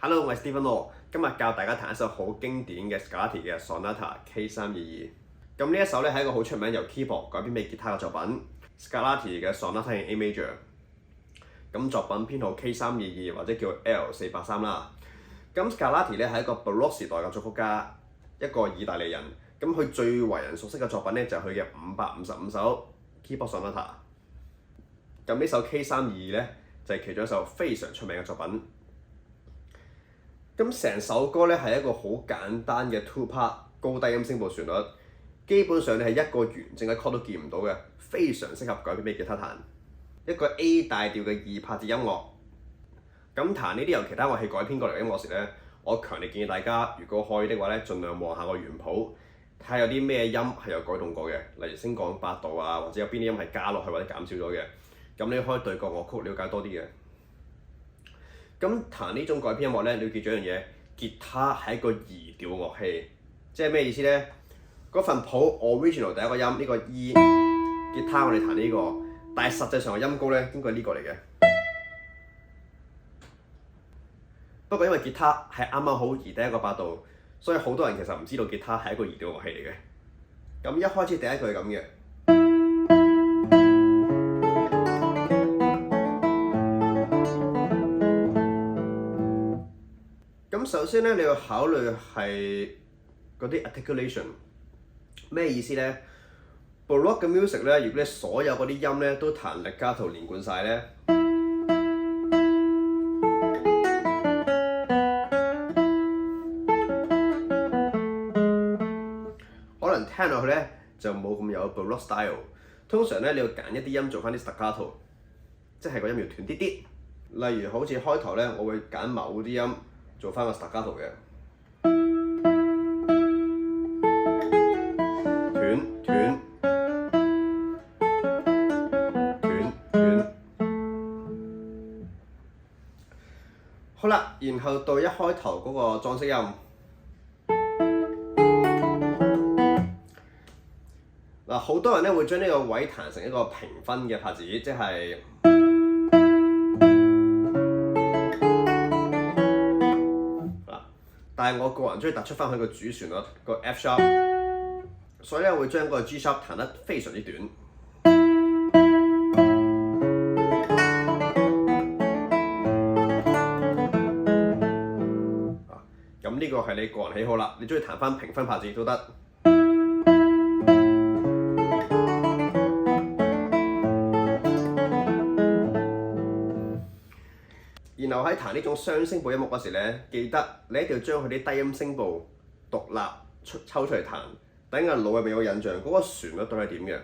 Hello，我係 Stephen Law，今日教大家彈一首好經典嘅 Scarlatti 嘅 Sonata K322。咁呢一首咧係一個好出名由 keyboard 改編俾吉他嘅作品 ，Scarlatti 嘅 Sonata in A Major。咁作品編號 K322或者叫 L483啦。咁 Scarlatti 咧係一個 Baroque 時代嘅作曲家，一個意大利人。咁佢最為人熟悉嘅作品咧就係佢嘅555首 keyboard Sonata。咁呢首 K322咧就係其中一首非常出名嘅作品。咁成首歌咧係一個好簡單嘅 two part 高低音聲部旋律，基本上你係一個完整嘅 chord 都見唔到嘅，非常適合改編俾吉他彈。一個 A 大調嘅2拍子音樂。咁彈呢啲由其他樂器改編過嚟嘅音樂時咧，我強烈建議大家如果可以的話咧，盡量望下個原譜，睇下有啲咩音係有改動過嘅，例如升降8度啊，或者有邊啲音係加落去或者減少咗嘅。咁你可以對個樂曲了解多啲嘅。咁彈呢種改編音樂咧，你要記住一樣嘢，吉他係一個移調樂器，即係咩意思咧？嗰份譜 original 第一個音呢個 E， 吉他我哋彈呢個，但係實際上嘅音高咧應該係呢個嚟嘅。不過因為吉他係啱啱好移第一個8度，所以好多人其實唔知道吉他係一個移調樂器嚟嘅。咁一開始第一句係咁嘅。咁首先咧，你要考慮係嗰啲 articulation， 咩意思咧 ？Baroque 嘅 music 咧，如果你所有嗰啲音咧都彈 legato 連貫晒咧，可能聽落去咧就冇咁有 Baroque style。通常咧，你要揀一啲音做翻啲 staccato， 即係個音要斷啲啲。例如好似開頭咧，我會揀某啲音。做翻個 staccato 嘅，斷。好啦，然後到一開頭嗰個裝飾音，嗱，好多人咧會將呢個位彈成一個平分嘅拍子，即係。但係我個人中意突出翻佢個主旋律個 F sharp， 所以咧會將個 G sharp 彈得非常之短。咁呢個係你個人喜好啦，你中意彈翻平分拍子都得。然後喺彈呢種雙聲部音樂嗰時咧，記得你一定要將佢啲低音聲部獨立抽出嚟彈，等個腦入面有印象，嗰個旋律都係點嘅。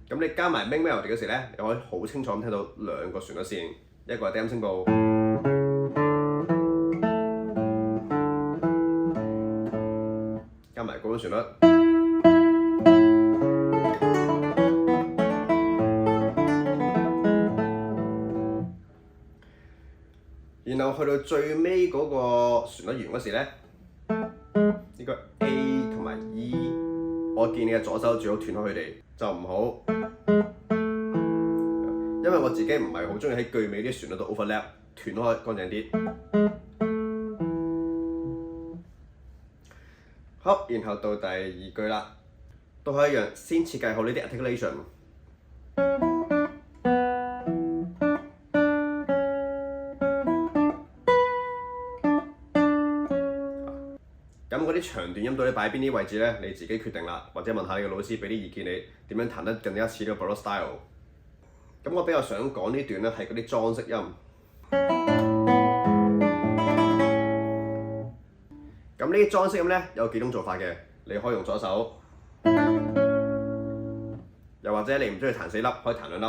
咁你加埋 main melody 嗰時咧，你可以好清楚咁聽到兩個旋律線，一個係低音聲部，加埋高音旋律。然後去到最尾嗰個旋律完嗰時咧，呢個 A 同埋 E， 我建議你嘅左手最好斷開佢哋，就唔好，因為我自己唔係好中意喺句尾啲旋律度 overlap， 斷開乾淨啲。好，然後到第二句啦，都係一樣，先設計好呢啲 articulation。咁嗰啲長段音到底擺邊啲位置咧，你自己決定啦，或者問下你嘅老師俾啲意見你點樣彈得更加似呢個 Baroque style。咁我比較想講呢段咧係嗰啲裝飾音。咁呢啲裝飾音咧有幾種做法嘅，你可以用左手，又或者你唔中意彈4粒，可以彈2粒。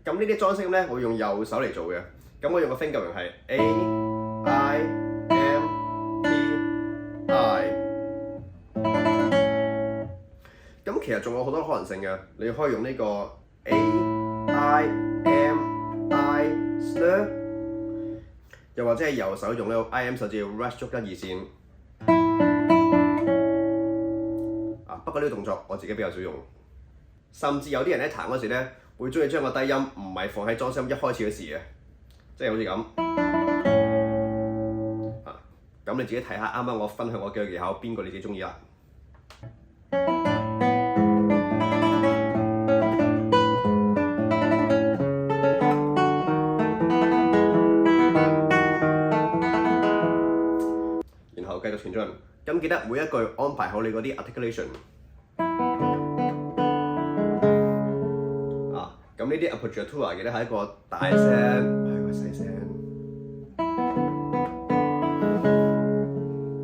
咁呢啲裝飾音咧，我會用右手嚟做嘅。咁我用個 finger 型係 A。I。咁其實仲有好多可能性嘅，你可以用呢個 A、I、M、I、Slur， 又或者係右手用呢個 I-M 手指 rest 捉1、2線。不過呢個動作我自己比較少用。甚至有啲人咧彈嗰時咧，會中意將個低音唔係放喺裝飾音一開始嘅時嘅，即係好似咁啊。咁你自己睇下，啱啱我分享我幾個技巧，邊個你自己中意啦？然後繼續前進，咁記得每一句安排好你嗰啲 articulation。咁呢啲 appoggiatura 記得係一個大聲，係一個細聲，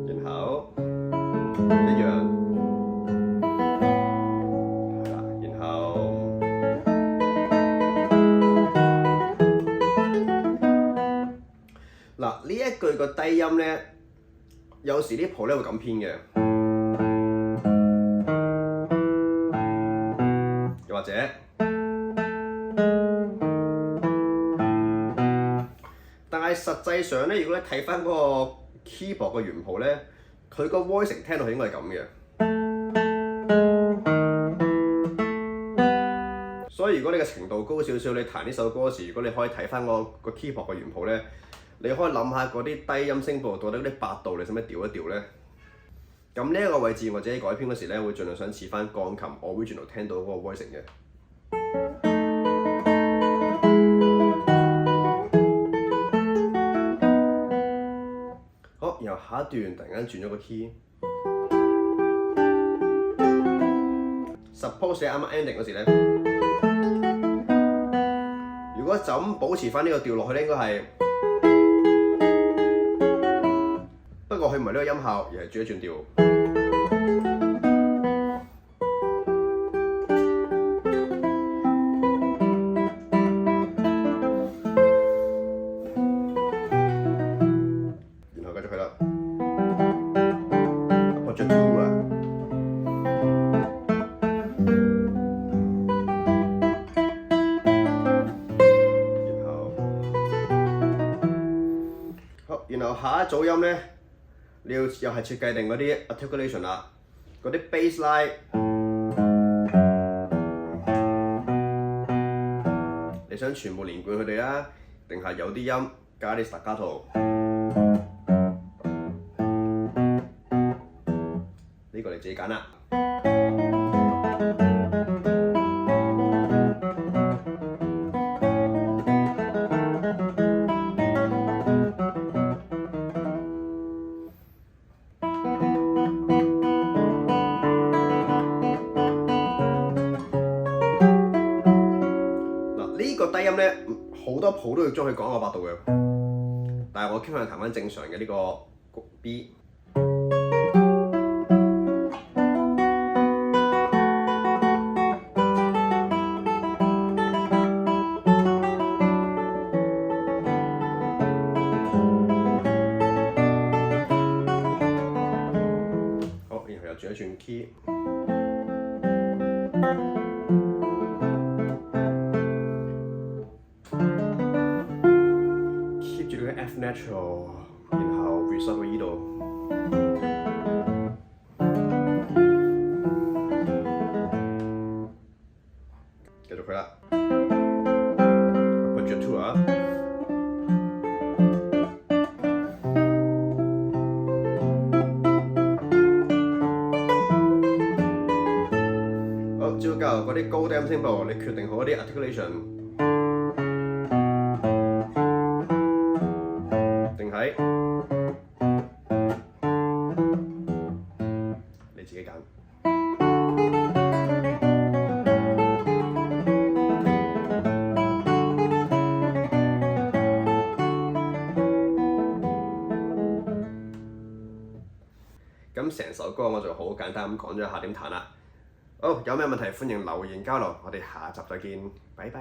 然後一樣，係啦，然後嗱呢一句個低音咧，有時啲譜咧會咁編嘅，又或者。但係實際上咧，如果你睇翻嗰個 keyboard 嘅原譜咧，佢個 voicing 聽落去應該係咁嘅。所以如果你嘅程度高少少，你彈呢首歌時，如果你可以睇翻個 keyboard 嘅原譜咧，你可以諗下嗰啲低音聲部到底嗰啲八度你使唔使調一調咧？咁呢一個位置我自己改編嗰時咧，會盡量想似翻鋼琴 original 聽到嗰個 voicing 嘅。然後下一段突然間轉咗個 key。Suppose 你啱啱 ending 嗰時咧，如果就咁保持翻呢個調落去咧，應該係，不過佢唔係呢個音效，而係轉一轉調。然後下一組音咧，你要又係設計定嗰啲 articulation 啦，嗰啲 bass line， 你想全部連貫佢哋啦，定係有啲音加啲 staccato？ 呢個你自己揀啦。呢個低音咧，好多譜都要將佢降個8度嘅，但係我傾向彈翻正常嘅呢個 B。好，然後又轉一轉 key。F natural， 然後 resolve 到依度，繼續佢啦。Appoggiatura， 好，照舊嗰啲高低音聲部，你決定好嗰啲 articulation。你自己揀。咁成首歌我就好簡單咁講咗一下點彈啦。好，有咩問題歡迎留言交流，我哋下集再見，拜拜。